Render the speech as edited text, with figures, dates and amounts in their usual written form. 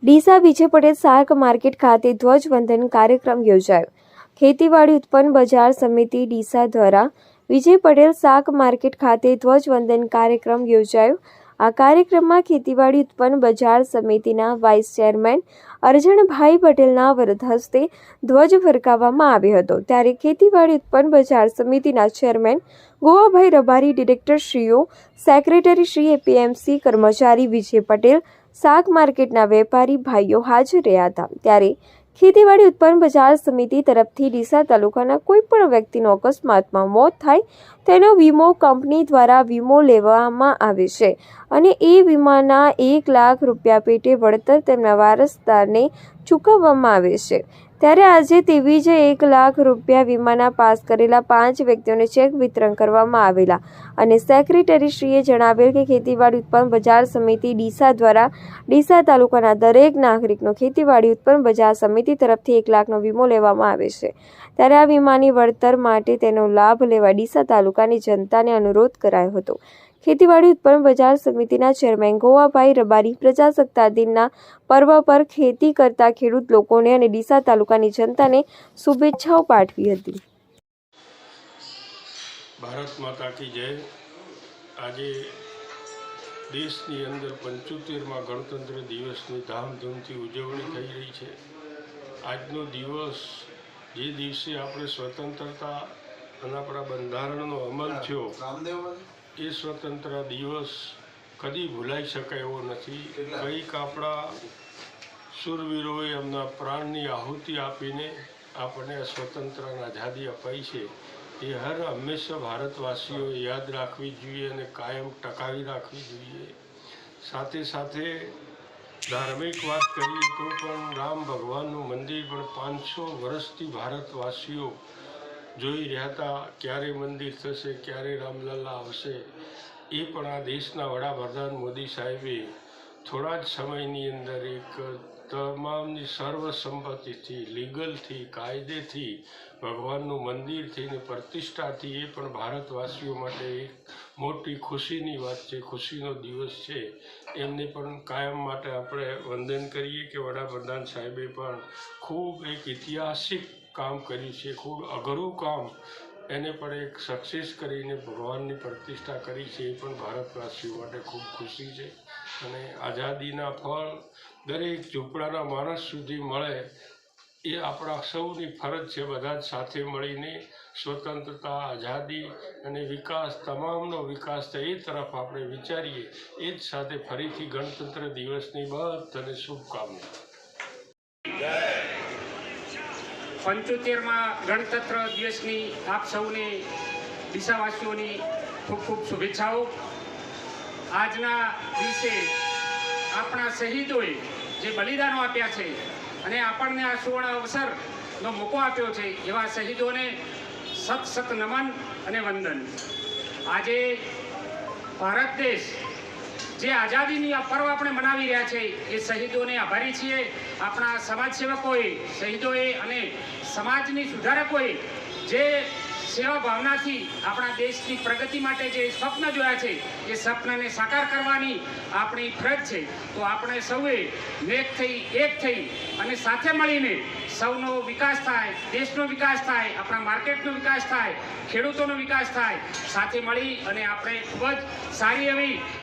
ડીસા વિજય પટેલ શાક માર્કેટ ખાતે ધ્વજવંદન કાર્યક્રમ યોજાયો। ખેતીવાડી ઉત્પન્ન બજાર સમિતિ ડીસા દ્વારા વિજય પટેલ શાક માર્કેટ ખાતે ધ્વજવંદન કાર્યક્રમ યોજાયો। આ કાર્યક્રમમાં ખેતીવાડી ઉત્પન્ન બજાર સમિતિના વાઇસ ચેરમેન અરજણભાઈ પટેલના વરદ હસ્તે ધ્વજ ફરકાવવામાં આવ્યો હતો। ત્યારે ખેતીવાડી ઉત્પન્ન બજાર સમિતિના ચેરમેન ગોવાભાઈ રબારી, ડિરેક્ટરશ્રીઓ, સેક્રેટરી શ્રી, એપીએમસી કર્મચારી, વિજય પટેલ શાક માર્કેટના વેપારી ભાઈઓ હાજર રહ્યા હતા। ત્યારે ખેતીવાડી ઉત્પન્ન બજાર સમિતિ તરફથી ડીસા તાલુકાના કોઈપણ વ્યક્તિનો અકસ્માતમાં મોત થાય તેનો વીમો કંપની દ્વારા વીમો લેવામાં આવે છે અને એ વીમાના 1 લાખ રૂપિયા પેટે વળતર તેમના વારસદારને ચૂકવવામાં આવે છે। ત્યારે આજે તેવી જ 1 લાખ રૂપિયા વીમાના પાસ કરેલા 5 વ્યક્તિઓને ચેક વિતરણ કરવામાં આવેલા અને સેક્રેટરીશ્રીએ જણાવેલ કે ખેતીવાડી ઉત્પન્ન બજાર સમિતિ ડીસા દ્વારા ડીસા તાલુકાના દરેક નાગરિકનો ખેતીવાડી ઉત્પન્ન બજાર સમિતિ તરફથી 1 લાખનો વીમો લેવામાં આવે છે। ત્યારે આ વીમાની વળતર માટે તેનો લાભ લેવા ડીસા તાલુકાની જનતાને અનુરોધ કરાયો હતો। ખેતીવાડી ઉત્પન્ન બજાર સમિતિના ચેરમેન ગોવાભાઈ રબારી પ્રજાસત્તાક દિનના પર્વ પર ખેતી કરતા ખેડૂત લોકોને અને ડીસા તાલુકાની જનતાને શુભેચ્છાઓ પાઠવી હતી। ભારત માતા કી જય। આજે દેશની અંદર 75મા ગણતંત્ર દિવસની ધામધૂમથી ઉજવણી થઈ રહી છે। આજનો દિવસ જે દિવસે આપણે સ્વતંત્રતા અને આપણા બંધારણનો અમલ થયો એ સ્વતંત્ર દિવસ કદી ભૂલાઈ શકાય એવો નથી। કંઈક આપણા શૂરવીરોએ એમના પ્રાણની આહુતિ આપીને આપણને સ્વતંત્ર અને આઝાદી અપાઈ છે। એ હંમેશા ભારતવાસીઓએ યાદ રાખવી જોઈએ અને કાયમ ટકાવી રાખવી જોઈએ। સાથે સાથે ધાર્મિક વાત કરીએ તો પણ રામ ભગવાનનું મંદિર પણ 500 વર્ષથી ભારતવાસીઓ જોઈ રહ્યા હતા, ક્યારે મંદિર થશે, ક્યારે રામલલ્લા આવશે। એ પણ આ દેશના વડાપ્રધાન મોદી સાહેબે થોડા જ સમયની અંદર એક તમામની સર્વસંમતિથી, લીગલથી, કાયદેથી, ભગવાનનું મંદિરથી ને પ્રતિષ્ઠાથી એ પણ ભારતવાસીઓ માટે એક મોટી ખુશીની વાત છે, ખુશીનો દિવસ છે। એમને પણ કાયમ માટે આપણે વંદન કરીએ કે વડાપ્રધાન સાહેબે પણ ખૂબ એક ઐતિહાસિક કામ કર્યું છે, ખૂબ અઘરું કામ એને પણ એક સક્સેસ કરીને ભગવાનની પ્રતિષ્ઠા કરી છે। એ પણ ભારતવાસીઓ માટે ખૂબ ખુશી છે અને આઝાદીના ફળ દરેક ઝૂંપડાના માણસ સુધી મળે એ આપણા સૌની ફરજ છે। બધા જ સાથે મળીને સ્વતંત્રતા, આઝાદી અને વિકાસ, તમામનો વિકાસ થાય એ તરફ આપણે વિચારીએ। એ જ સાથે ફરીથી ગણતંત્ર દિવસની બધાને શુભકામના। 75મા ગણતંત્ર દિવસની આપ સૌને ડીસાવાસીઓની ખૂબ ખૂબ શુભેચ્છાઓ। આજના દિવસે આપણા શહીદોએ જે બલિદાનો આપ્યા છે અને આપણને આ સુવર્ણ અવસરનો મોકો આપ્યો છે એવા શહીદોને સત સત નમન અને વંદન। આજે ભારત દેશ જે આઝાદીની આ પર્વ આપણે મનાવી રહ્યા છે એ શહીદોને આભારી છીએ। આપણા સમાજસેવકોએ, શહીદોએ અને સમાજની સુધારકોએ જે સેવા ભાવનાથી આપણા દેશની પ્રગતિ માટે જે સ્વપ્ન જોયા છે એ સ્વપ્નને સાકાર કરવાની આપણી ફરજ છે। તો આપણે સૌએ નેક થઈ, એક થઈ અને સાથે મળીને સૌનો વિકાસ થાય, દેશનો વિકાસ થાય, આપણા માર્કેટનો વિકાસ થાય, ખેડૂતોનો વિકાસ થાય, સાથે મળી અને આપણે ખૂબ જ સારી એવી